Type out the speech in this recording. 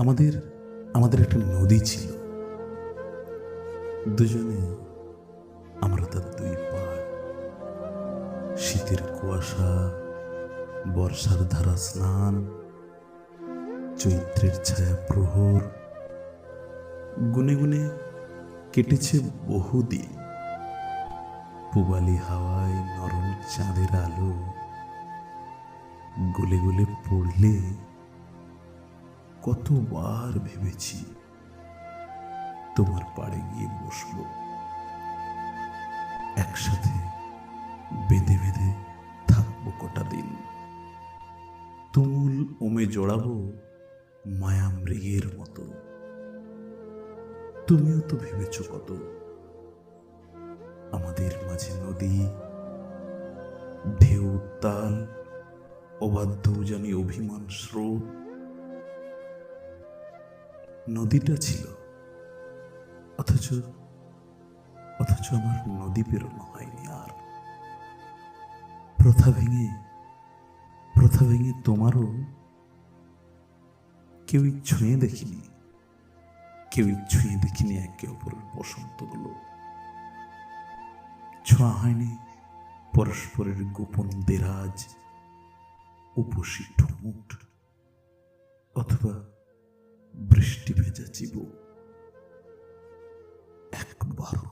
আমাদের আমাদের একটা নদী ছিল, দুজনে আমরা তার দুই পাড়। শীতের কুয়াশা, বর্ষার ধারা স্নান, চৈত্রের ছায়া প্রহর, গুনে গুনে কেটেছে বহুদিন। পূবালি হাওয়ায় নরম চাঁদের আলো গলে গলে পড়লে কতবার ভেবেছি তোমার পাড়ে গিয়ে বসবো, একসাথে বেঁধে বেঁধে থাকবো কটা দিন। তুমুল ওমে জড়াবো মায়া মৃগের মতো। তুমিও তো ভেবেছ কত, আমাদের মাঝে নদী, ঢেউ তাল, অবাধ্য জানি অভিমান স্রোত। নদীটা ছিল, অথচ অথচ আমার নদী পেরোনো হয়নি আর। প্রথা ভেঙে তোমারও কেউই ছুঁয়ে দেখিনি, একে অপরের বসন্তগুলো। ছোঁয়া হয়নি পরস্পরের গোপন দেরাজ, উপসী ঠোঁট, অথবা বৃষ্টি ভেজা চিবুক। একবারও